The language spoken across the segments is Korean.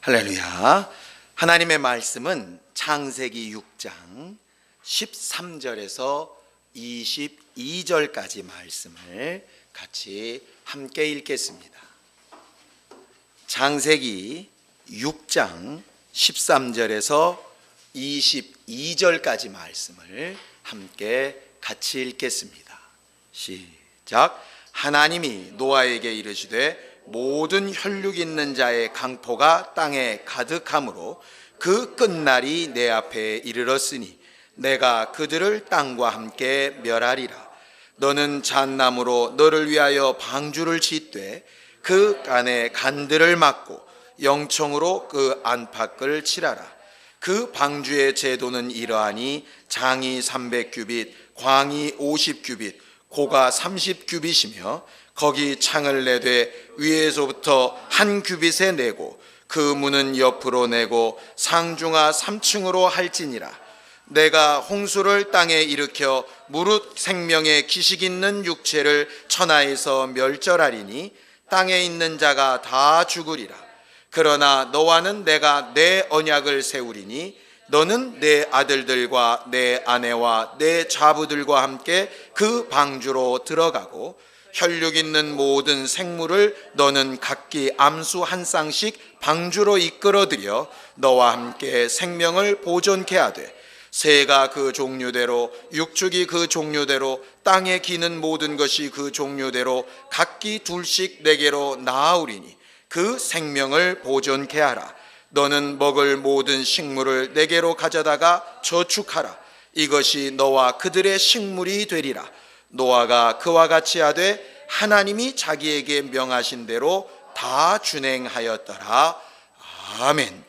할렐루야. 하나님의 말씀은 창세기 6장 13절에서 22절까지 말씀을 같이 함께 읽겠습니다. 창세기 6장 13절에서 22절까지 말씀을 함께 같이 읽겠습니다. 시작. 하나님이 노아에게 이르시되 모든 혈육 있는 자의 강포가 땅에 가득하므로 그 끝날이 내 앞에 이르렀으니 내가 그들을 땅과 함께 멸하리라. 너는 잣나무로 너를 위하여 방주를 짓되 그 안에 간들을 막고 영청으로 그 안팎을 칠하라. 그 방주의 제도는 이러하니 장이 300규빗, 광이 50규빗, 고가 30규빗이며 거기 창을 내되 위에서부터 한 규빗에 내고 그 문은 옆으로 내고 상중하 3층으로 할지니라. 내가 홍수를 땅에 일으켜 무릇 생명의 기식 있는 육체를 천하에서 멸절하리니 땅에 있는 자가 다 죽으리라. 그러나 너와는 내가 내 언약을 세우리니 너는 내 아들들과 내 아내와 내 자부들과 함께 그 방주로 들어가고 혈육 있는 모든 생물을 너는 각기 암수 한 쌍씩 방주로 이끌어들여 너와 함께 생명을 보존케 하되 새가 그 종류대로 육축이 그 종류대로 땅에 기는 모든 것이 그 종류대로 각기 둘씩 내게로 나아오리니 그 생명을 보존케 하라. 너는 먹을 모든 식물을 내게로 가져다가 저축하라. 이것이 너와 그들의 식물이 되리라. 노아가 그와 같이 하되 하나님이 자기에게 명하신 대로 다 준행하였더라. 아멘.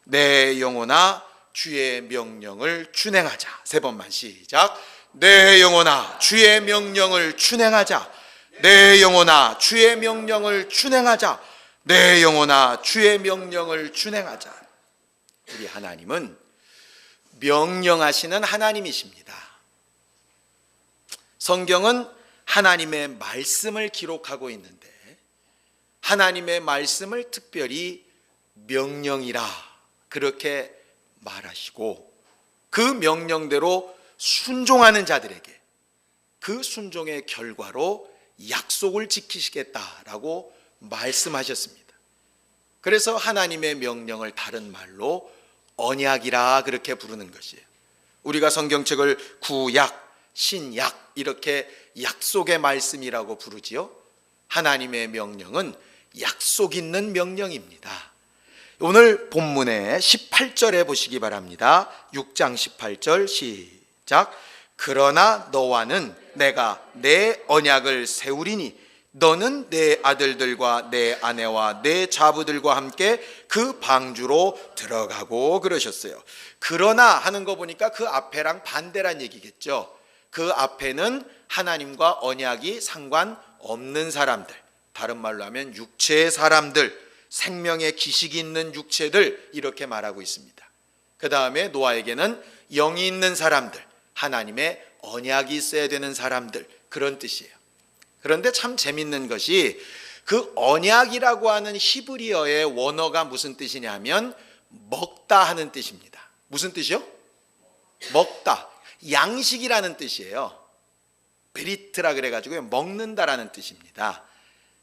내 영혼아 주의 명령을 준행하자. 세 번만 시작. 내 영혼아 주의 명령을 준행하자. 내 영혼아 주의 명령을 준행하자. 내 영혼아 주의 명령을 준행하자. 우리 하나님은 명령하시는 하나님이십니다. 성경은 하나님의 말씀을 기록하고 있는데 하나님의 말씀을 특별히 명령이라 그렇게 말하시고 그 명령대로 순종하는 자들에게 그 순종의 결과로 약속을 지키시겠다라고 말씀하셨습니다. 그래서 하나님의 명령을 다른 말로 언약이라 그렇게 부르는 것이에요. 우리가 성경책을 구약, 신약 이렇게 약속의 말씀이라고 부르지요. 하나님의 명령은 약속 있는 명령입니다. 오늘 본문의 18절에 보시기 바랍니다. 6장 18절 시작. 그러나 너와는 내가 내 언약을 세우리니 너는 내 아들들과 내 아내와 내 자부들과 함께 그 방주로 들어가고 그러셨어요. 그러나 하는 거 보니까 그 앞에랑 반대란 얘기겠죠. 그 앞에는 하나님과 언약이 상관없는 사람들, 다른 말로 하면 육체의 사람들, 생명의 기식이 있는 육체들 이렇게 말하고 있습니다. 그 다음에 노아에게는 영이 있는 사람들, 하나님의 언약이 있어야 되는 사람들 그런 뜻이에요. 그런데 참 재밌는 것이 그 언약이라고 하는 히브리어의 원어가 무슨 뜻이냐면 먹다 하는 뜻입니다. 무슨 뜻이요? 먹다. 양식이라는 뜻이에요. 베리트라 그래가지고 먹는다라는 뜻입니다.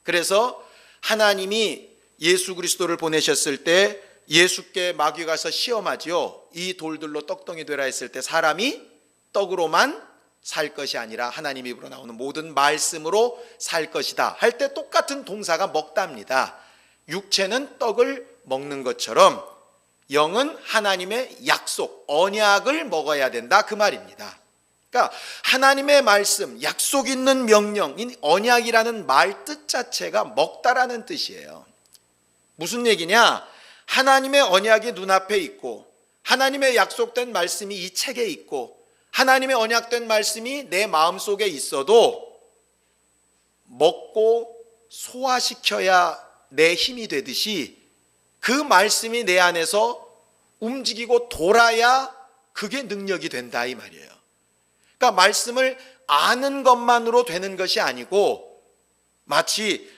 그래서 하나님이 예수 그리스도를 보내셨을 때 예수께 마귀가 가서 시험하지요. 이 돌들로 떡덩이 되라 했을 때 사람이 떡으로만 살 것이 아니라 하나님 입으로 나오는 모든 말씀으로 살 것이다 할 때 똑같은 동사가 먹다입니다. 육체는 떡을 먹는 것처럼 영은 하나님의 약속, 언약을 먹어야 된다 그 말입니다. 그러니까 하나님의 말씀, 약속 있는 명령, 언약이라는 말 뜻 자체가 먹다라는 뜻이에요. 무슨 얘기냐? 하나님의 언약이 눈앞에 있고 하나님의 약속된 말씀이 이 책에 있고 하나님의 언약된 말씀이 내 마음속에 있어도 먹고 소화시켜야 내 힘이 되듯이 그 말씀이 내 안에서 움직이고 돌아야 그게 능력이 된다 이 말이에요. 그러니까 말씀을 아는 것만으로 되는 것이 아니고 마치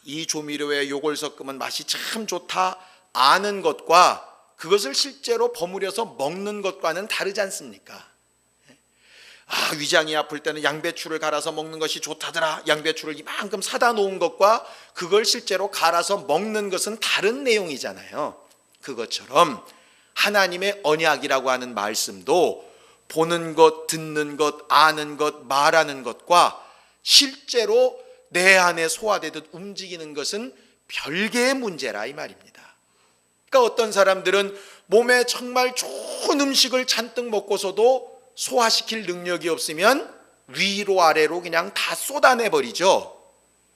이 조미료에 요걸 섞으면 맛이 참 좋다 아는 것과 그것을 실제로 버무려서 먹는 것과는 다르지 않습니까? 위장이 아플 때는 양배추를 갈아서 먹는 것이 좋다더라. 양배추를 이만큼 사다 놓은 것과 그걸 실제로 갈아서 먹는 것은 다른 내용이잖아요. 그것처럼 하나님의 언약이라고 하는 말씀도 보는 것, 듣는 것, 아는 것, 말하는 것과 실제로 내 안에 소화되듯 움직이는 것은 별개의 문제라 이 말입니다. 그러니까 어떤 사람들은 몸에 정말 좋은 음식을 잔뜩 먹고서도 소화시킬 능력이 없으면 위로 아래로 그냥 다 쏟아내버리죠.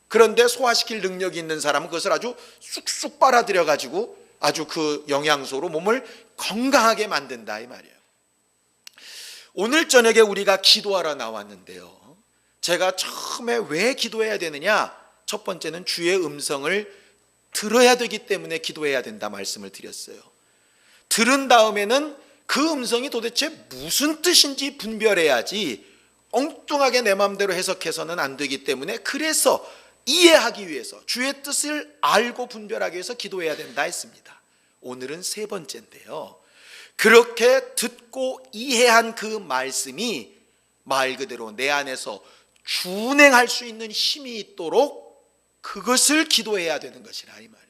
그런데 소화시킬 능력이 있는 사람은 그것을 아주 쑥쑥 빨아들여 가지고 아주 그 영양소로 몸을 건강하게 만든다 이 말이에요. 오늘 저녁에 우리가 기도하러 나왔는데요, 제가 처음에 왜 기도해야 되느냐, 첫 번째는 주의 음성을 들어야 되기 때문에 기도해야 된다 말씀을 드렸어요. 들은 다음에는 그 음성이 도대체 무슨 뜻인지 분별해야지 엉뚱하게 내 마음대로 해석해서는 안 되기 때문에, 그래서 이해하기 위해서 주의 뜻을 알고 분별하기 위해서 기도해야 된다 했습니다. 오늘은 세 번째인데요, 그렇게 듣고 이해한 그 말씀이 말 그대로 내 안에서 준행할 수 있는 힘이 있도록 그것을 기도해야 되는 것이라 이 말이에요.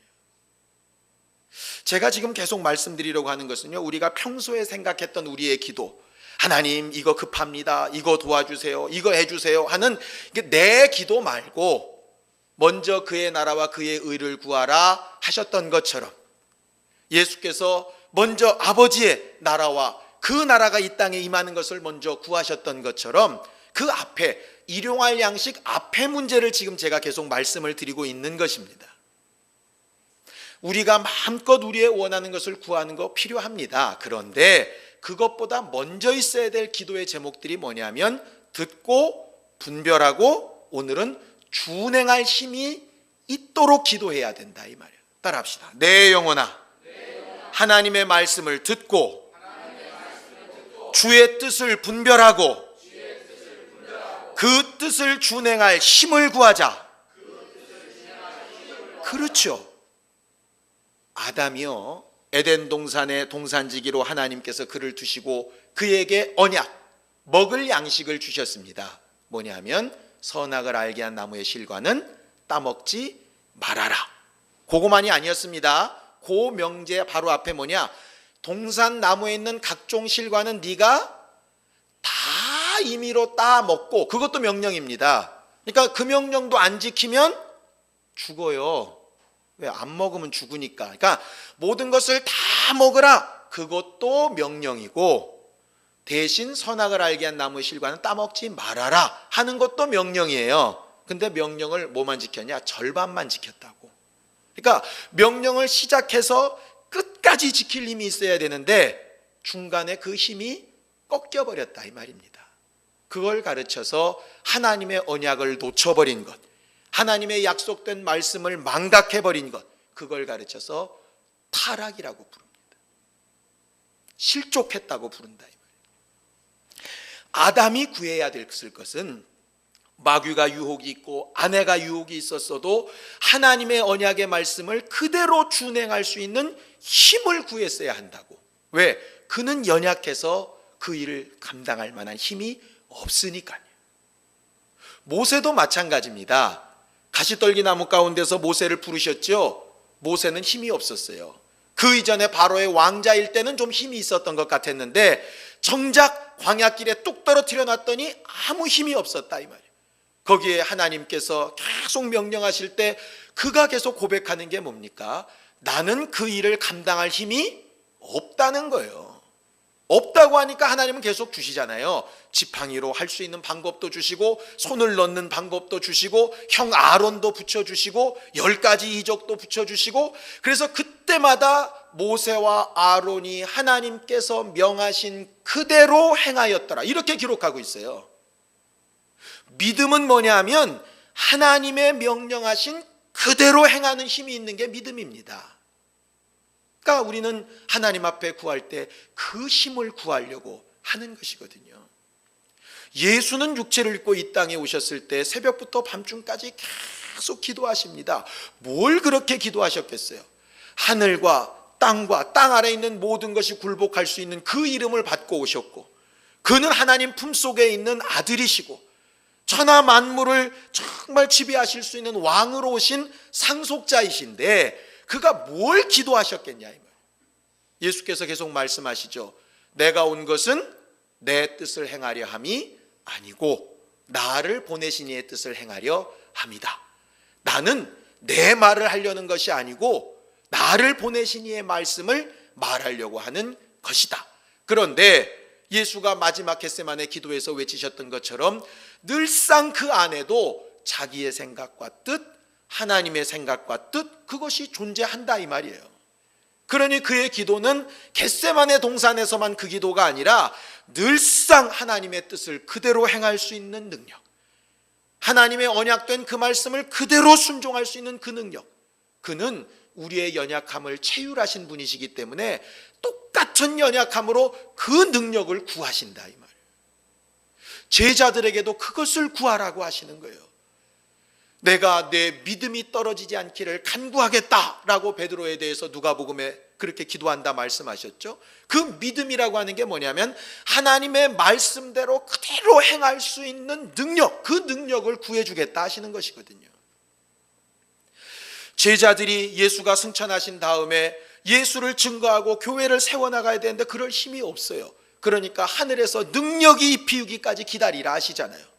제가 지금 계속 말씀드리려고 하는 것은요, 우리가 평소에 생각했던 우리의 기도, 하나님 이거 급합니다, 이거 도와주세요, 이거 해주세요 하는 내 기도 말고 먼저 그의 나라와 그의 의를 구하라 하셨던 것처럼, 예수께서 먼저 아버지의 나라와 그 나라가 이 땅에 임하는 것을 먼저 구하셨던 것처럼 그 앞에 일용할 양식 앞에 문제를 지금 제가 계속 말씀을 드리고 있는 것입니다. 우리가 마음껏 우리의 원하는 것을 구하는 거 필요합니다. 그런데 그것보다 먼저 있어야 될 기도의 제목들이 뭐냐면 듣고 분별하고 오늘은 준행할 힘이 있도록 기도해야 된다 이 말이에요. 따라합시다. 내 영혼아, 하나님의 말씀을 듣고 주의 뜻을 분별하고 그 뜻을 준행할 힘을 구하자. 그렇죠. 아담이요, 에덴 동산의 동산지기로 하나님께서 그를 두시고 그에게 언약, 먹을 양식을 주셨습니다. 뭐냐면 선악을 알게 한 나무의 실과는 따먹지 말아라. 그거만이 아니었습니다. 그 명제 바로 앞에 뭐냐, 동산 나무에 있는 각종 실과는 네가 다 임의로 따먹고, 그것도 명령입니다. 그러니까 그 명령도 안 지키면 죽어요. 왜? 안 먹으면 죽으니까. 그러니까 모든 것을 다 먹으라, 그것도 명령이고, 대신 선악을 알게 한 나무의 실과는 따먹지 말아라 하는 것도 명령이에요. 근데 명령을 뭐만 지켰냐? 절반만 지켰다고. 그러니까 명령을 시작해서 끝까지 지킬 힘이 있어야 되는데 중간에 그 힘이 꺾여버렸다 이 말입니다. 그걸 가르쳐서 하나님의 언약을 놓쳐버린 것, 하나님의 약속된 말씀을 망각해버린 것, 그걸 가르쳐서 타락이라고 부릅니다. 실족했다고 부른다 이 말이에요. 아담이 구해야 될 것은 마귀가 유혹이 있고 아내가 유혹이 있었어도 하나님의 언약의 말씀을 그대로 준행할 수 있는 힘을 구했어야 한다고. 왜? 그는 연약해서 그 일을 감당할 만한 힘이 없으니까요. 모세도 마찬가지입니다. 가시떨기 나무 가운데서 모세를 부르셨죠. 모세는 힘이 없었어요. 그 이전에 바로의 왕자일 때는 좀 힘이 있었던 것 같았는데 정작 광야길에 뚝 떨어뜨려 놨더니 아무 힘이 없었다 이 말이에요. 거기에 하나님께서 계속 명령하실 때 그가 계속 고백하는 게 뭡니까? 나는 그 일을 감당할 힘이 없다는 거예요. 없다고 하니까 하나님은 계속 주시잖아요. 지팡이로 할 수 있는 방법도 주시고, 손을 넣는 방법도 주시고, 형 아론도 붙여주시고, 10가지 이적도 붙여주시고, 그래서 그때마다 모세와 아론이 하나님께서 명하신 그대로 행하였더라 이렇게 기록하고 있어요. 믿음은 뭐냐 하면 하나님의 명령하신 그대로 행하는 힘이 있는 게 믿음입니다. 그러니까 우리는 하나님 앞에 구할 때 그 힘을 구하려고 하는 것이거든요. 예수는 육체를 입고 이 땅에 오셨을 때 새벽부터 밤중까지 계속 기도하십니다. 뭘 그렇게 기도하셨겠어요? 하늘과 땅과 땅 아래 있는 모든 것이 굴복할 수 있는 그 이름을 받고 오셨고, 그는 하나님 품속에 있는 아들이시고 천하 만물을 정말 지배하실 수 있는 왕으로 오신 상속자이신데 그가 뭘 기도하셨겠냐 이 말이에요. 예수께서 계속 말씀하시죠. 내가 온 것은 내 뜻을 행하려 함이 아니고 나를 보내신 이의 뜻을 행하려 함이다. 나는 내 말을 하려는 것이 아니고 나를 보내신 이의 말씀을 말하려고 하는 것이다. 그런데 예수가 마지막 겟세마네 기도에서 외치셨던 것처럼 늘상 그 안에도 자기의 생각과 뜻, 하나님의 생각과 뜻, 그것이 존재한다 이 말이에요. 그러니 그의 기도는 겟세마네 동산에서만 그 기도가 아니라 늘상 하나님의 뜻을 그대로 행할 수 있는 능력, 하나님의 언약된 그 말씀을 그대로 순종할 수 있는 그 능력, 그는 우리의 연약함을 체휼하신 분이시기 때문에 똑같은 연약함으로 그 능력을 구하신다 이 말이에요. 제자들에게도 그것을 구하라고 하시는 거예요. 내가 내 믿음이 떨어지지 않기를 간구하겠다라고 베드로에 대해서 누가복음에 그렇게 기도한다 말씀하셨죠. 그 믿음이라고 하는 게 뭐냐면 하나님의 말씀대로 그대로 행할 수 있는 능력, 그 능력을 구해주겠다 하시는 것이거든요. 제자들이 예수가 승천하신 다음에 예수를 증거하고 교회를 세워나가야 되는데 그럴 힘이 없어요. 그러니까 하늘에서 능력이 입히우기까지 기다리라 하시잖아요.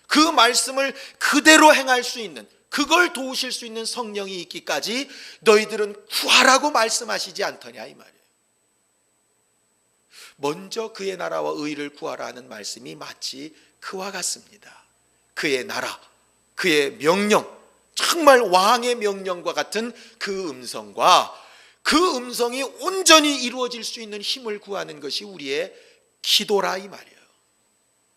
그 말씀을 그대로 행할 수 있는, 그걸 도우실 수 있는 성령이 있기까지 너희들은 구하라고 말씀하시지 않더냐 이 말이에요. 먼저 그의 나라와 의를 구하라 하는 말씀이 마치 그와 같습니다. 그의 나라, 그의 명령, 정말 왕의 명령과 같은 그 음성과 그 음성이 온전히 이루어질 수 있는 힘을 구하는 것이 우리의 기도라 이 말이에요.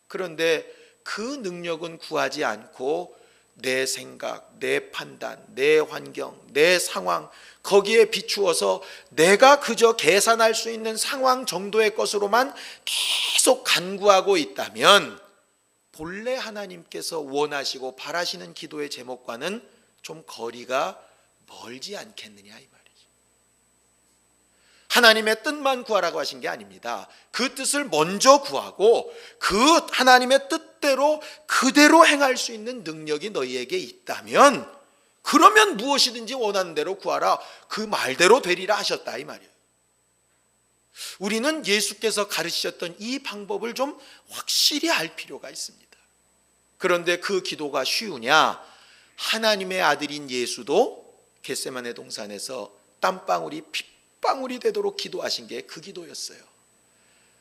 그런데 그 능력은 구하지 않고 내 생각, 내 판단, 내 환경, 내 상황, 거기에 비추어서 내가 그저 계산할 수 있는 상황 정도의 것으로만 계속 간구하고 있다면 본래 하나님께서 원하시고 바라시는 기도의 제목과는 좀 거리가 멀지 않겠느냐 이 말이죠. 하나님의 뜻만 구하라고 하신 게 아닙니다. 그 뜻을 먼저 구하고 그 하나님의 뜻대로 그대로 행할 수 있는 능력이 너희에게 있다면 그러면 무엇이든지 원하는 대로 구하라, 그 말대로 되리라 하셨다 이 말이에요. 우리는 예수께서 가르치셨던 이 방법을 좀 확실히 알 필요가 있습니다. 그런데 그 기도가 쉬우냐? 하나님의 아들인 예수도 겟세마네 동산에서 땀방울이 핏방울이 되도록 기도하신 게 그 기도였어요.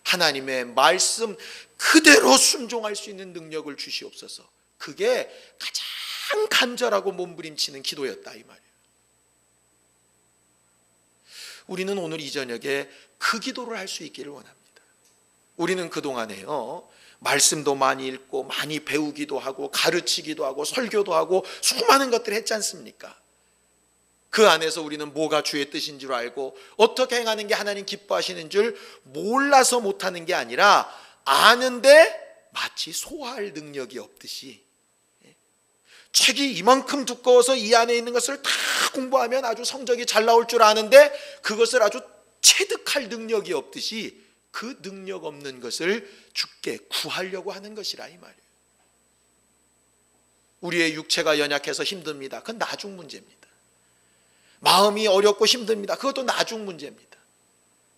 하나님의 말씀 그대로 순종할 수 있는 능력을 주시옵소서. 그게 가장 간절하고 몸부림치는 기도였다 이 말이에요. 우리는 오늘 이 저녁에 그 기도를 할 수 있기를 원합니다. 우리는 그동안에요, 말씀도 많이 읽고 많이 배우기도 하고 가르치기도 하고 설교도 하고 수많은 것들을 했지 않습니까? 그 안에서 우리는 뭐가 주의 뜻인 줄 알고 어떻게 행하는 게 하나님 기뻐하시는 줄 몰라서 못하는 게 아니라 아는데 마치 소화할 능력이 없듯이, 책이 이만큼 두꺼워서 이 안에 있는 것을 다 공부하면 아주 성적이 잘 나올 줄 아는데 그것을 아주 체득할 능력이 없듯이 그 능력 없는 것을 주께 구하려고 하는 것이라 이 말이에요. 우리의 육체가 연약해서 힘듭니다. 그건 나중 문제입니다. 마음이 어렵고 힘듭니다. 그것도 나중 문제입니다.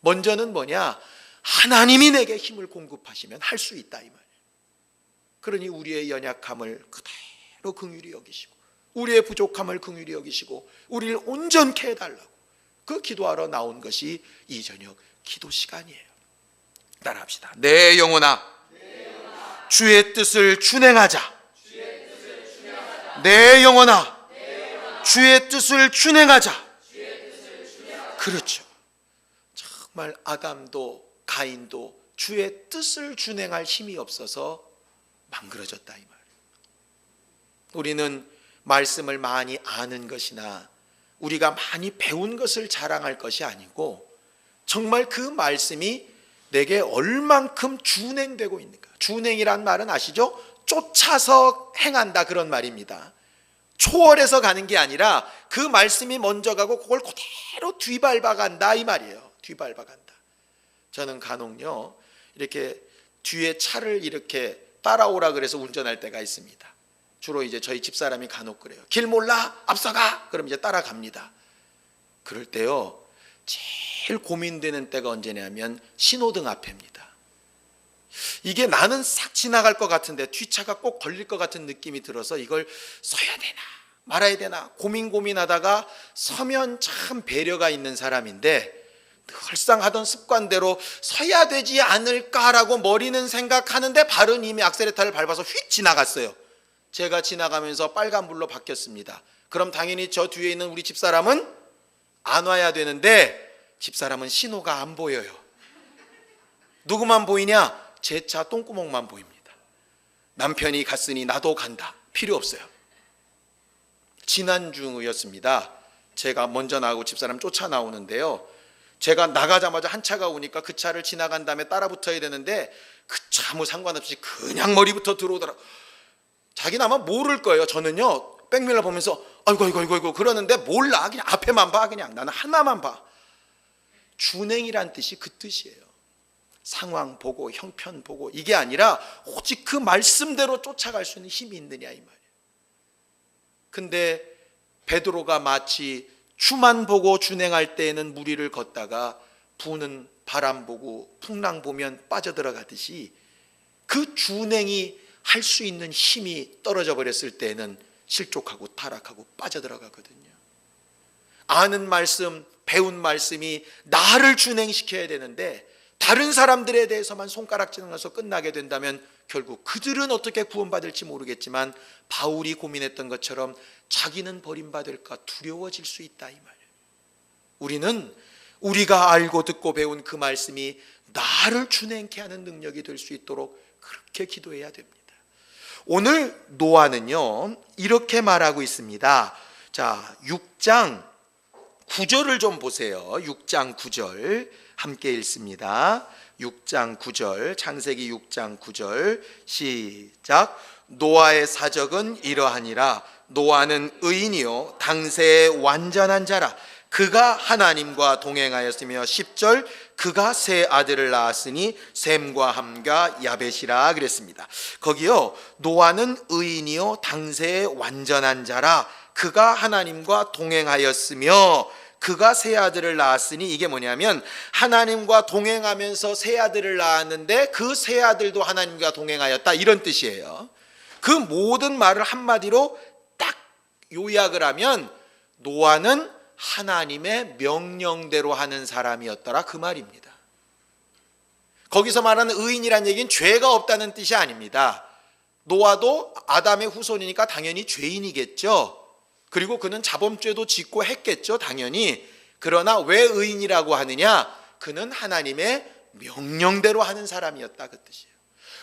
먼저는 뭐냐? 하나님이 내게 힘을 공급하시면 할 수 있다 이 말이에요. 그러니 우리의 연약함을 그대로 긍휼히 여기시고 우리의 부족함을 긍휼히 여기시고 우리를 온전케 해달라고 그 기도하러 나온 것이 이 저녁 기도 시간이에요. 따라합시다. 내 영혼아, 주의 뜻을 준행하자. 내 영혼아, 주의 뜻을 준행하자. 그렇죠. 정말 아담도 가인도 주의 뜻을 준행할 힘이 없어서 망그러졌다 이 말이에요. 우리는 말씀을 많이 아는 것이나 우리가 많이 배운 것을 자랑할 것이 아니고 정말 그 말씀이 내게 얼만큼 준행되고 있는가. 준행이란 말은 아시죠? 쫓아서 행한다 그런 말입니다. 초월해서 가는 게 아니라 그 말씀이 먼저 가고 그걸 그대로 뒤밟아 간다 이 말이에요. 뒤밟아 간다. 저는 간혹요 이렇게 뒤에 차를 이렇게 따라오라 그래서 운전할 때가 있습니다. 주로 이제 저희 집사람이 간혹 그래요. 길 몰라? 앞서가. 그럼 이제 따라갑니다. 그럴 때요 제일 고민되는 때가 언제냐면 신호등 앞에입니다. 이게 나는 싹 지나갈 것 같은데 뒤차가 꼭 걸릴 것 같은 느낌이 들어서 이걸 서야 되나 말아야 되나 고민하다가 서면 참 배려가 있는 사람인데 늘상 하던 습관대로 서야 되지 않을까라고 머리는 생각하는데 발은 이미 악셀레타를 밟아서 휙 지나갔어요. 제가 지나가면서 빨간불로 바뀌었습니다. 그럼 당연히 저 뒤에 있는 우리 집사람은 안 와야 되는데 집사람은 신호가 안 보여요. 누구만 보이냐? 제 차 똥구멍만 보입니다. 남편이 갔으니 나도 간다. 필요 없어요. 지난주였습니다. 제가 먼저 나가고 집사람 쫓아 나오는데요. 제가 나가자마자 한 차가 오니까 그 차를 지나간 다음에 따라 붙어야 되는데 그 차 아무 상관없이 그냥 머리부터 들어오더라고. 자기는 아마 모를 거예요. 저는요 백밀러 보면서 아이고 그러는데 몰라. 그냥 앞에만 봐. 그냥 나는 하나만 봐. 준행이란 뜻이 그 뜻이에요. 상황 보고 형편 보고 이게 아니라 오직 그 말씀대로 쫓아갈 수 있는 힘이 있느냐 이 말이에요. 근데 베드로가 마치 주만 보고 준행할 때에는 무리를 걷다가 부는 바람 보고 풍랑 보면 빠져들어가듯이 그 준행이 할 수 있는 힘이 떨어져 버렸을 때에는 실족하고 타락하고 빠져들어가거든요. 아는 말씀, 배운 말씀이 나를 준행시켜야 되는데 다른 사람들에 대해서만 손가락질을 해서 끝나게 된다면 결국 그들은 어떻게 구원받을지 모르겠지만 바울이 고민했던 것처럼 자기는 버림받을까 두려워질 수 있다 이 말이에요. 우리는 우리가 알고 듣고 배운 그 말씀이 나를 준행케 하는 능력이 될 수 있도록 그렇게 기도해야 됩니다. 오늘 노아는요 이렇게 말하고 있습니다. 자, 6장 9절을 좀 보세요. 6장 9절 함께 읽습니다. 6장 9절 창세기 6장 9절 시작. 노아의 사적은 이러하니라. 노아는 의인이요 당세의 완전한 자라. 그가 하나님과 동행하였으며 10절 그가 세 아들을 낳았으니 셈과 함과 야벳이라 그랬습니다. 거기요 노아는 의인이요 당세의 완전한 자라. 그가 하나님과 동행하였으며 그가 세 아들을 낳았으니 이게 뭐냐면 하나님과 동행하면서 세 아들을 낳았는데 그 세 아들도 하나님과 동행하였다 이런 뜻이에요. 그 모든 말을 한마디로 딱 요약을 하면 노아는 하나님의 명령대로 하는 사람이었더라 그 말입니다. 거기서 말하는 의인이란 얘기는 죄가 없다는 뜻이 아닙니다. 노아도 아담의 후손이니까 당연히 죄인이겠죠. 그리고 그는 자범죄도 짓고 했겠죠 당연히. 그러나 왜 의인이라고 하느냐? 그는 하나님의 명령대로 하는 사람이었다 그 뜻이에요.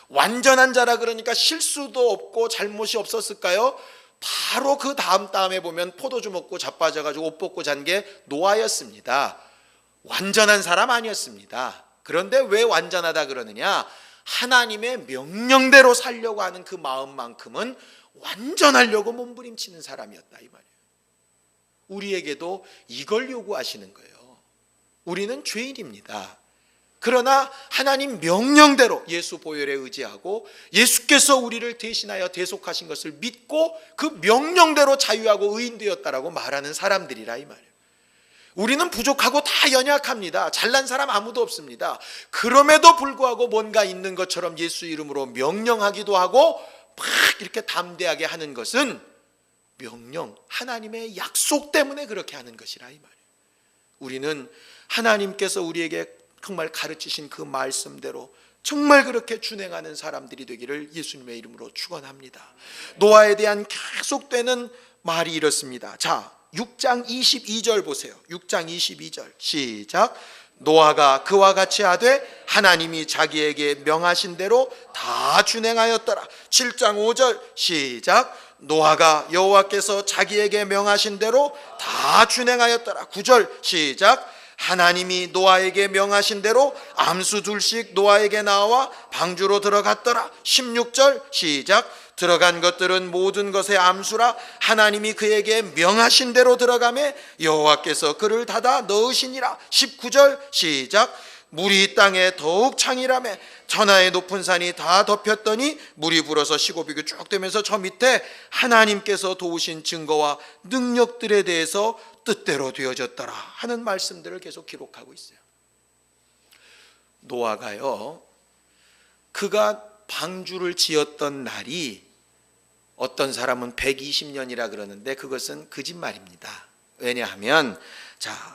완전한 자라 그러니까 실수도 없고 잘못이 없었을까요? 바로 그 다음에 보면 포도주 먹고 자빠져가지고 옷 벗고 잔 게 노아였습니다. 완전한 사람 아니었습니다. 그런데 왜 완전하다 그러느냐? 하나님의 명령대로 살려고 하는 그 마음만큼은 완전하려고 몸부림치는 사람이었다 이 말이에요. 우리에게도 이걸 요구하시는 거예요. 우리는 죄인입니다. 그러나 하나님 명령대로 예수 보혈에 의지하고 예수께서 우리를 대신하여 대속하신 것을 믿고 그 명령대로 자유하고 의인되었다라고 말하는 사람들이라 이 말이에요. 우리는 부족하고 다 연약합니다. 잘난 사람 아무도 없습니다. 그럼에도 불구하고 뭔가 있는 것처럼 예수 이름으로 명령하기도 하고 막 이렇게 담대하게 하는 것은 명령, 하나님의 약속 때문에 그렇게 하는 것이라 이 말이에요. 우리는 하나님께서 우리에게 정말 가르치신 그 말씀대로 정말 그렇게 준행하는 사람들이 되기를 예수님의 이름으로 축원합니다. 노아에 대한 계속되는 말이 이렇습니다. 자, 6장 22절 보세요. 6장 22절 시작. 노아가 그와 같이 하되 하나님이 자기에게 명하신 대로 다 준행하였더라. 7장 5절 시작. 노아가 여호와께서 자기에게 명하신 대로 다 준행하였더라. 9절 시작. 하나님이 노아에게 명하신 대로 암수 둘씩 노아에게 나와 방주로 들어갔더라. 16절 시작. 들어간 것들은 모든 것의 암수라. 하나님이 그에게 명하신 대로 들어가매 여호와께서 그를 닫아 넣으시니라. 19절 시작. 물이 땅에 더욱 창이라매 천하의 높은 산이 다 덮였더니 물이 불어서 시고비고 쭉 되면서 저 밑에 하나님께서 도우신 증거와 능력들에 대해서 뜻대로 되어졌더라 하는 말씀들을 계속 기록하고 있어요. 노아가요, 그가 방주를 지었던 날이 어떤 사람은 120년이라 그러는데 그것은 거짓말입니다. 왜냐하면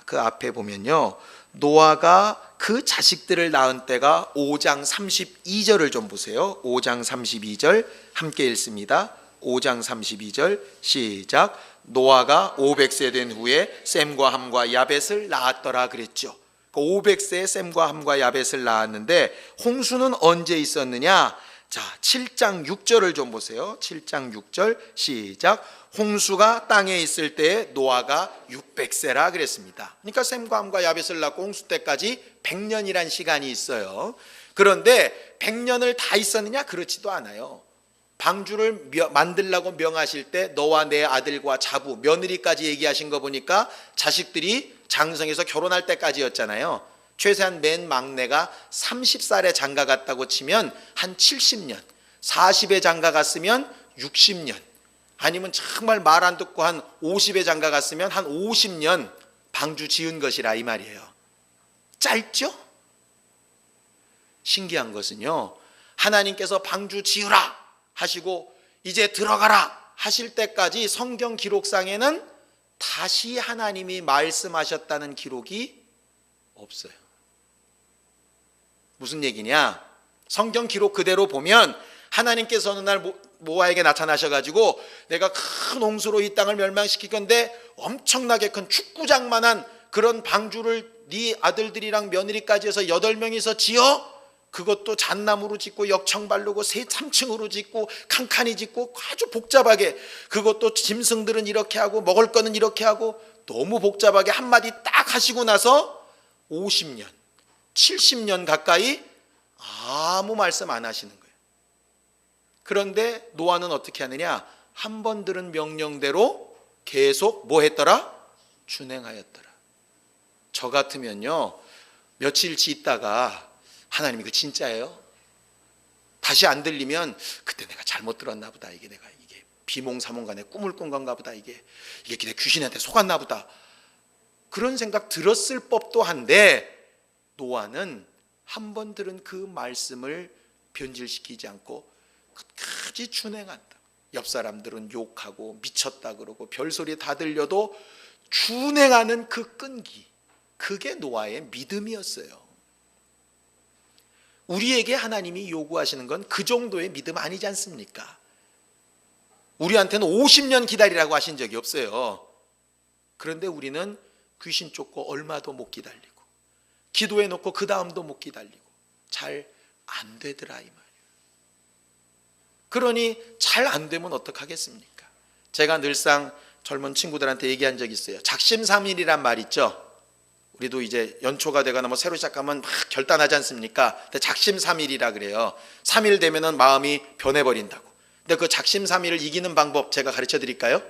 그 앞에 보면요, 노아가 그 자식들을 낳은 때가 5장 32절을 좀 보세요. 5장 32절 함께 읽습니다. 5장 32절 시작. 노아가 500세 된 후에 셈과 함과 야벳을 낳았더라 그랬죠. 500세에 셈과 함과 야벳을 낳았는데 홍수는 언제 있었느냐? 7장 6절을 좀 보세요. 7장 6절 시작. 홍수가 땅에 있을 때에 노아가 600세라 그랬습니다. 그러니까 셈과 함과 야벳을 낳고 홍수 때까지 100년이란 시간이 있어요. 그런데 100년을 다 있었느냐? 그렇지도 않아요. 방주를 만들라고 명하실 때 너와 내 아들과 자부, 며느리까지 얘기하신 거 보니까 자식들이 장성해서 결혼할 때까지였잖아요. 최소한 맨 막내가 30살에 장가 갔다고 치면 한 70년, 40에 장가 갔으면 60년, 아니면 정말 말 안 듣고 한 50에 장가 갔으면 한 50년 방주 지은 것이라 이 말이에요. 짧죠? 신기한 것은요, 하나님께서 방주 지으라 하시고 이제 들어가라 하실 때까지 성경 기록상에는 다시 하나님이 말씀하셨다는 기록이 없어요. 무슨 얘기냐? 성경 기록 그대로 보면 하나님께서 어느 날 노아에게 나타나셔가지고 내가 큰 홍수로 이 땅을 멸망시킬 건데 엄청나게 큰 축구장만한 그런 방주를 네 아들들이랑 며느리까지 해서 8명이서 지어, 그것도 잣나무로 짓고 역청 바르고 3층으로 짓고 칸칸이 짓고 아주 복잡하게, 그것도 짐승들은 이렇게 하고 먹을 거는 이렇게 하고 너무 복잡하게 한마디 딱 하시고 나서 50년 70년 가까이 아무 말씀 안 하시는 거예요. 그런데 노아는 어떻게 하느냐? 한 번 들은 명령대로 계속 뭐 했더라? 준행하였더라. 저 같으면요, 며칠 있다가 하나님 이거 진짜예요? 다시 안 들리면 그때 내가 잘못 들었나 보다, 이게 비몽사몽간에 꿈을 꾼 건가 보다, 이게 내 귀신한테 속았나 보다, 그런 생각 들었을 법도 한데 노아는 한 번 들은 그 말씀을 변질시키지 않고 끝까지 준행한다. 옆 사람들은 욕하고 미쳤다 그러고 별소리 다 들려도 준행하는 그 끈기, 그게 노아의 믿음이었어요. 우리에게 하나님이 요구하시는 건 그 정도의 믿음 아니지 않습니까? 우리한테는 50년 기다리라고 하신 적이 없어요. 그런데 우리는 귀신 쫓고 얼마도 못 기다리고 기도해놓고 그 다음도 못 기다리고 잘 안 되더라 이 말이에요. 그러니 잘 안 되면 어떡하겠습니까? 제가 늘상 젊은 친구들한테 얘기한 적이 있어요. 작심삼일이란 말 있죠. 우리도 이제 연초가 되거나 뭐 새로 시작하면 막 결단하지 않습니까? 근데 작심삼일이라 그래요. 3일 되면은 마음이 변해버린다고. 근데 그 작심삼일을 이기는 방법 제가 가르쳐 드릴까요?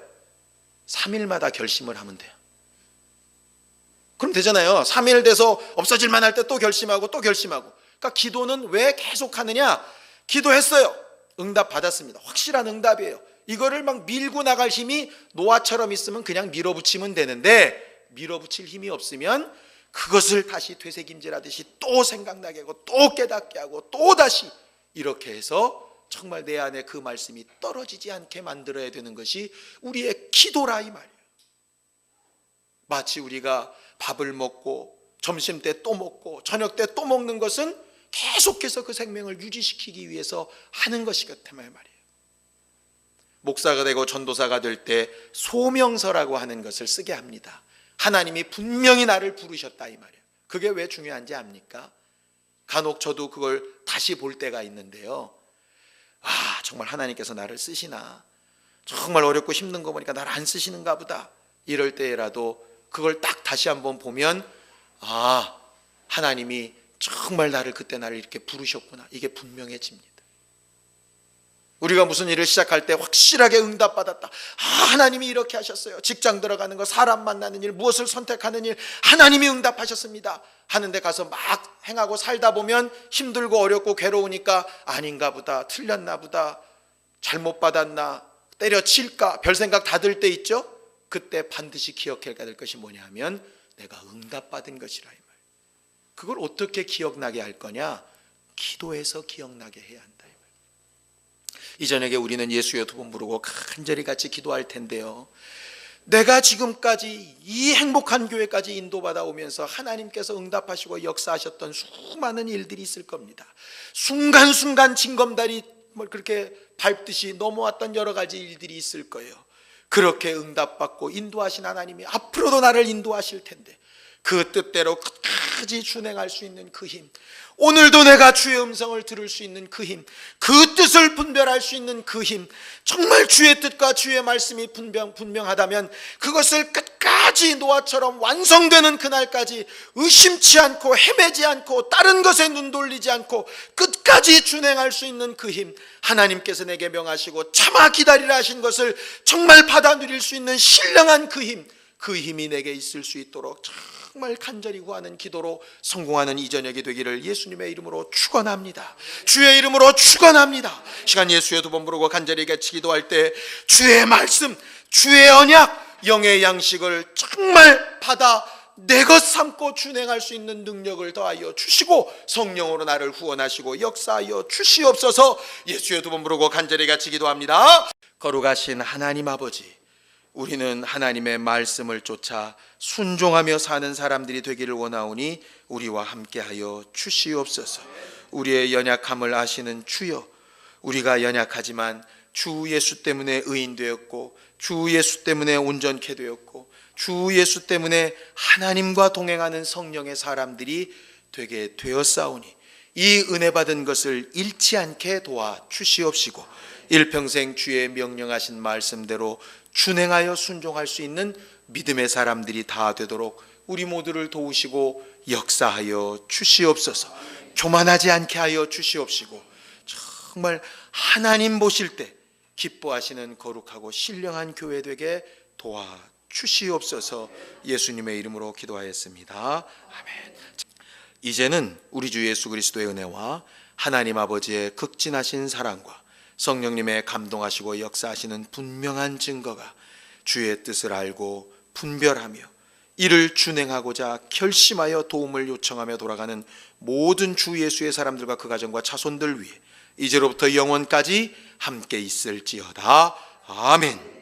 3일마다 결심을 하면 돼요. 그럼 되잖아요. 3일 돼서 없어질 만할 때 또 결심하고 또 결심하고. 그러니까 기도는 왜 계속 하느냐? 기도했어요. 응답 받았습니다. 확실한 응답이에요. 이거를 막 밀고 나갈 힘이 노아처럼 있으면 그냥 밀어붙이면 되는데, 밀어붙일 힘이 없으면 그것을 다시 되새김질하듯이 또 생각나게 하고 또 깨닫게 하고 또 다시 이렇게 해서 정말 내 안에 그 말씀이 떨어지지 않게 만들어야 되는 것이 우리의 기도라 이 말이에요. 마치 우리가 밥을 먹고 점심 때 또 먹고 저녁 때 또 먹는 것은 계속해서 그 생명을 유지시키기 위해서 하는 것이겠다면 말이에요. 목사가 되고 전도사가 될 때 소명서라고 하는 것을 쓰게 합니다. 하나님이 분명히 나를 부르셨다 이 말이에요. 그게 왜 중요한지 압니까? 간혹 저도 그걸 다시 볼 때가 있는데요. 정말 하나님께서 나를 쓰시나, 정말 어렵고 힘든 거 보니까 나를 안 쓰시는가 보다, 이럴 때라도 그걸 딱 다시 한번 보면 하나님이 정말 그때 나를 이렇게 부르셨구나, 이게 분명해집니다. 우리가 무슨 일을 시작할 때 확실하게 응답받았다. 하나님이 이렇게 하셨어요. 직장 들어가는 거, 사람 만나는 일, 무엇을 선택하는 일, 하나님이 응답하셨습니다 하는데 가서 막 행하고 살다 보면 힘들고 어렵고 괴로우니까 아닌가 보다, 틀렸나 보다, 잘못 받았나, 때려칠까, 별 생각 다 들 때 있죠. 그때 반드시 기억해야 될 것이 뭐냐 하면 내가 응답받은 것이라 이 말. 그걸 어떻게 기억나게 할 거냐? 기도해서 기억나게 해야 한다 이 말. 이 저녁에 우리는 예수여 두 번 부르고 간절히 같이 기도할 텐데요, 내가 지금까지 이 행복한 교회까지 인도받아 오면서 하나님께서 응답하시고 역사하셨던 수많은 일들이 있을 겁니다. 순간순간 징검다리 그렇게 밟듯이 넘어왔던 여러 가지 일들이 있을 거예요. 그렇게 응답받고 인도하신 하나님이 앞으로도 나를 인도하실 텐데 그 뜻대로 끝까지 준행할 수 있는 그 힘, 오늘도 내가 주의 음성을 들을 수 있는 그 힘, 그 뜻을 분별할 수 있는 그 힘, 정말 주의 뜻과 주의 말씀이 분명하다면 그것을 끝까지 노아처럼 완성되는 그날까지 의심치 않고 헤매지 않고 다른 것에 눈 돌리지 않고 끝까지 준행할 수 있는 그 힘, 하나님께서 내게 명하시고 참아 기다리라 하신 것을 정말 받아 누릴 수 있는 신령한 그 힘, 그 힘이 내게 있을 수 있도록 정말 간절히 구하는 기도로 성공하는 이 저녁이 되기를 예수님의 이름으로 축원합니다. 주의 이름으로 축원합니다. 시간 예수의 두 번 부르고 간절히 같이 기도할 때 주의 말씀, 주의 언약, 영의 양식을 정말 받아 내 것 삼고 준행할 수 있는 능력을 더하여 주시고 성령으로 나를 후원하시고 역사하여 주시옵소서. 예수의 두 번 부르고 간절히 같이 기도합니다. 거룩하신 하나님 아버지, 우리는 하나님의 말씀을 쫓아 순종하며 사는 사람들이 되기를 원하오니 우리와 함께하여 주시옵소서. 우리의 연약함을 아시는 주여, 우리가 연약하지만 주 예수 때문에 의인되었고 주 예수 때문에 온전케 되었고 주 예수 때문에 하나님과 동행하는 성령의 사람들이 되게 되었사오니 이 은혜 받은 것을 잃지 않게 도와 주시옵시고 일평생 주의 명령하신 말씀대로 준행하여 순종할 수 있는 믿음의 사람들이 다 되도록 우리 모두를 도우시고 역사하여 주시옵소서. 교만하지 않게 하여 주시옵시고 정말 하나님 보실 때 기뻐하시는 거룩하고 신령한 교회 되게 도와 주시옵소서. 예수님의 이름으로 기도하였습니다. 아멘. 이제는 우리 주 예수 그리스도의 은혜와 하나님 아버지의 극진하신 사랑과 성령님의 감동하시고 역사하시는 분명한 증거가 주의 뜻을 알고 분별하며 이를 준행하고자 결심하여 도움을 요청하며 돌아가는 모든 주 예수의 사람들과 그 가정과 자손들 위해 이제로부터 영원까지 함께 있을지어다. 아멘.